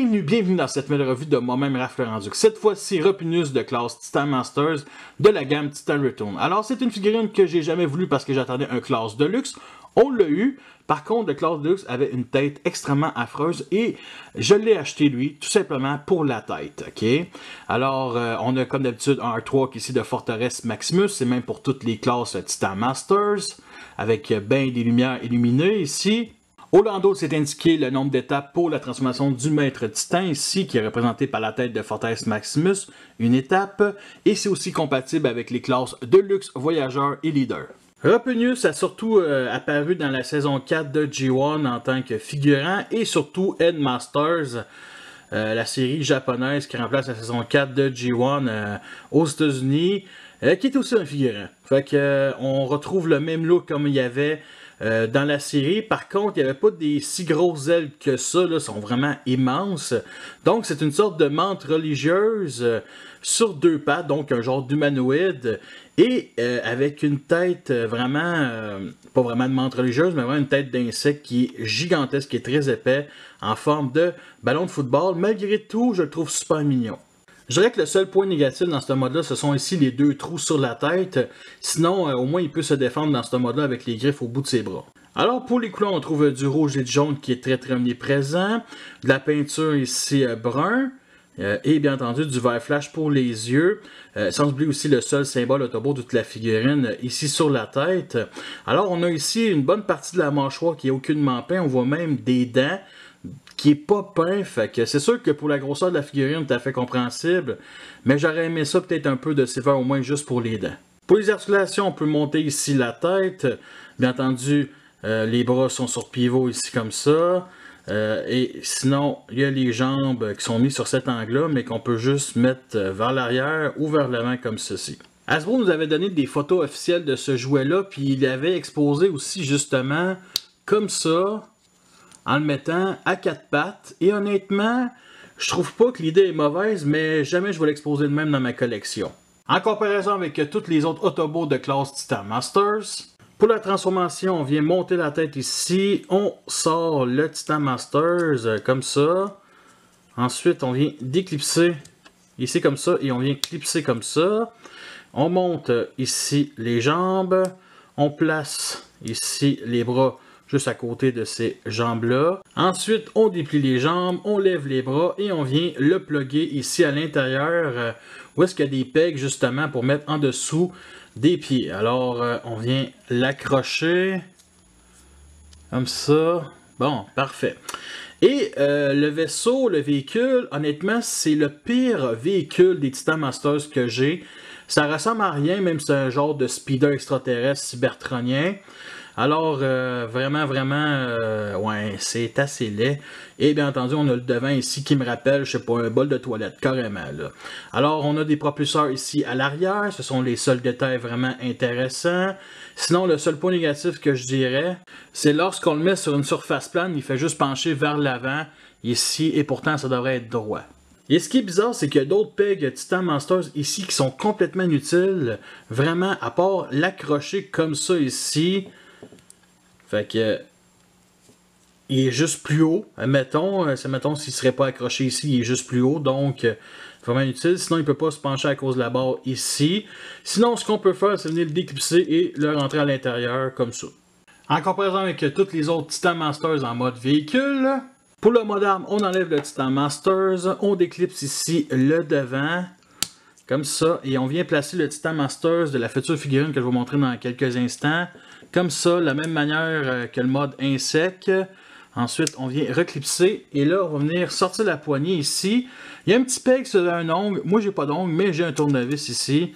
Bienvenue dans cette nouvelle revue de moi-même Raph Laurent-Duc. Cette fois-ci, Repinus de classe Titan Masters de la gamme Titan Return. Alors, c'est une figurine que j'ai jamais voulu parce que j'attendais un classe de luxe. On l'a eu. Par contre, le classe de luxe avait une tête extrêmement affreuse et je l'ai acheté lui, tout simplement pour la tête. Ok. Alors, on a comme d'habitude un artwork ici de Forteresse Maximus. C'est même pour toutes les classes Titan Masters avec bien des lumières illuminées ici. Au landau, c'est indiqué le nombre d'étapes pour la transformation du maître titan, ici, qui est représenté par la tête de Forteresse Maximus, une étape, et c'est aussi compatible avec les classes de luxe, voyageur et leader. Repinius a surtout apparu dans la saison 4 de G1 en tant que figurant, et surtout Headmasters, la série japonaise qui remplace la saison 4 de G1 aux États-Unis, qui est aussi un figurant. Fait que on retrouve le même look comme il y avait dans la série. Par contre, il n'y avait pas des si grosses ailes que ça, là, sont vraiment immenses. Donc, c'est une sorte de menthe religieuse sur deux pattes, donc un genre d'humanoïde, et avec une tête vraiment, pas vraiment de menthe religieuse, mais vraiment une tête d'insecte qui est gigantesque, qui est très épais, en forme de ballon de football. Malgré tout, je le trouve super mignon. Je dirais que le seul point négatif dans ce mode-là, ce sont ici les deux trous sur la tête. Sinon, au moins, il peut se défendre dans ce mode-là avec les griffes au bout de ses bras. Alors, pour les couleurs, on trouve du rouge et du jaune qui est très omniprésent. De la peinture ici brun. Et bien entendu, du vert flash pour les yeux. Sans oublier aussi le seul symbole Autobot de toute la figurine ici sur la tête. Alors, on a ici une bonne partie de la mâchoire qui est aucunement peint. On voit même des dents qui est pas peint, fait que c'est sûr que pour la grosseur de la figurine, tout à fait compréhensible, mais j'aurais aimé ça peut-être un peu de silver au moins juste pour les dents. Pour les articulations, on peut monter ici la tête, bien entendu, les bras sont sur pivot ici comme ça, et sinon, il y a les jambes qui sont mises sur cet angle-là, mais qu'on peut juste mettre vers l'arrière ou vers l'avant comme ceci. Hasbro nous avait donné des photos officielles de ce jouet-là, puis il avait exposé aussi justement comme ça, en le mettant à quatre pattes. Et honnêtement, je trouve pas que l'idée est mauvaise, mais jamais je vais l'exposer de même dans ma collection. En comparaison avec toutes les autres Autobots de classe Titan Masters, pour la transformation, on vient monter la tête ici, on sort le Titan Masters comme ça. Ensuite, on vient déclipser ici comme ça et on vient clipser comme ça. On monte ici les jambes, on place ici les bras juste à côté de ces jambes-là. Ensuite, on déplie les jambes, on lève les bras et on vient le plugger ici à l'intérieur où est-ce qu'il y a des pegs justement pour mettre en dessous des pieds. Alors, on vient l'accrocher comme ça. Bon, parfait. Et le vaisseau, le véhicule, honnêtement, c'est le pire véhicule des Titan Masters que j'ai. Ça ressemble à rien, même si c'est un genre de speeder extraterrestre cybertronien. Alors, vraiment, ouais, c'est assez laid. Et bien entendu, on a le devant ici qui me rappelle, je sais pas, un bol de toilette, carrément, là. Alors, on a des propulseurs ici à l'arrière. Ce sont les seuls détails vraiment intéressants. Sinon, le seul point négatif que je dirais, c'est lorsqu'on le met sur une surface plane, il fait juste pencher vers l'avant, ici, et pourtant, ça devrait être droit. Et ce qui est bizarre, c'est qu'il y a d'autres pegs Titan Masters ici qui sont complètement inutiles. Vraiment, à part l'accrocher comme ça ici. Fait que il est juste plus haut. Mettons s'il ne serait pas accroché ici, il est juste plus haut. Donc, vraiment inutile. Sinon, il ne peut pas se pencher à cause de la barre ici. Sinon, ce qu'on peut faire, c'est venir le déclipser et le rentrer à l'intérieur comme ça. En comparaison avec tous les autres Titan Masters en mode véhicule, pour le mode arme, on enlève le Titan Masters. On déclipse ici le devant. Comme ça. Et on vient placer le Titan Masters de la future figurine que je vais vous montrer dans quelques instants. Comme ça, de la même manière que le mode insect. Ensuite, on vient reclipser. Et là, on va venir sortir la poignée ici. Il y a un petit peg sur un ongle. Moi, j'ai pas d'ongle, mais j'ai un tournevis ici.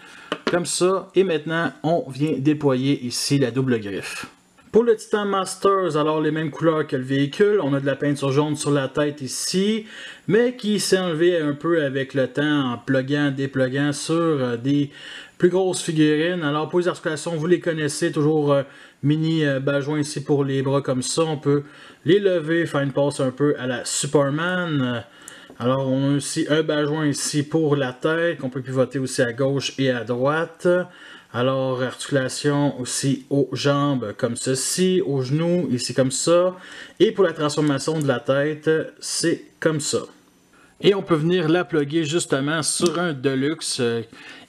Comme ça. Et maintenant, on vient déployer ici la double griffe. Pour le Titan Masters, alors les mêmes couleurs que le véhicule. On a de la peinture jaune sur la tête ici, mais qui s'est enlevée un peu avec le temps en pluguant, dépluguant sur des plus grosses figurines. Alors pour les articulations, vous les connaissez, toujours mini bas-joint ici pour les bras comme ça. On peut les lever, faire une passe un peu à la Superman. Alors on a aussi un bas-joint ici pour la tête, qu'on peut pivoter aussi à gauche et à droite. Alors, articulation aussi aux jambes comme ceci, aux genoux ici comme ça. Et pour la transformation de la tête, c'est comme ça. Et on peut venir la plugger justement sur un Deluxe.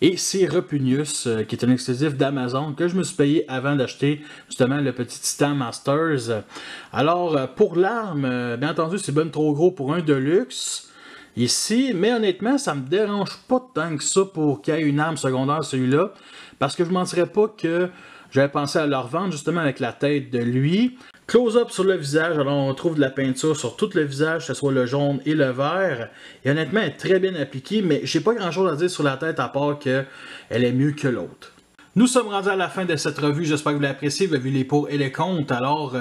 Et c'est Repunius, qui est un exclusif d'Amazon que je me suis payé avant d'acheter justement le petit Titan Masters. Alors, pour l'arme, bien entendu, c'est bien trop gros pour un Deluxe ici, mais honnêtement, ça me dérange pas tant que ça pour qu'il y ait une arme secondaire celui-là, parce que je ne mentirais pas que j'avais pensé à le revendre justement avec la tête de lui. Close-up sur le visage, alors on trouve de la peinture sur tout le visage, que ce soit le jaune et le vert. Et honnêtement, elle est très bien appliquée, mais j'ai pas grand-chose à dire sur la tête à part qu'elle est mieux que l'autre. Nous sommes rendus à la fin de cette revue, j'espère que vous l'avez apprécié, vous avez vu les pour et les contre. Alors,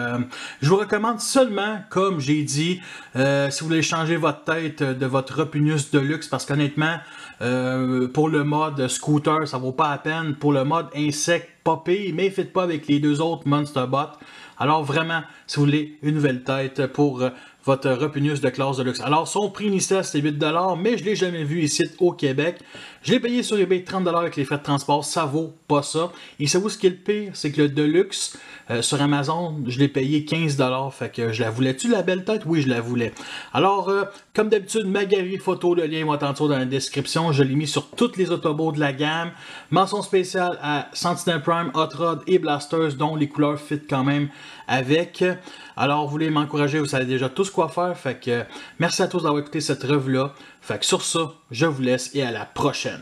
je vous recommande seulement, comme j'ai dit, si vous voulez changer votre tête de votre Repunius Deluxe, parce qu'honnêtement, pour le mode scooter, ça vaut pas la peine. Pour le mode insecte, pas pire, mais faites pas avec les deux autres Monster Bot. Alors vraiment, si vous voulez une nouvelle tête pour votre Repunius de classe de luxe. Alors son prix initial c'est 8$, mais je ne l'ai jamais vu ici au Québec. Je l'ai payé sur eBay 30$ avec les frais de transport, ça vaut pas ça. Et savez-vous ce qui est le pire? C'est que le Deluxe sur Amazon, je l'ai payé 15$. Fait que je la voulais-tu la belle tête? Oui, je la voulais. Alors, comme d'habitude, ma galerie photo, le lien va être en dessous dans la description. Je l'ai mis sur toutes les autobots de la gamme. Mention spéciale à Sentinel Prime, Hot Rod et Blasters, dont les couleurs fit quand même avec. Alors, vous voulez m'encourager, vous savez déjà tous quoi faire. Fait que merci à tous d'avoir écouté cette revue-là. Fait que sur ça, je vous laisse et à la prochaine.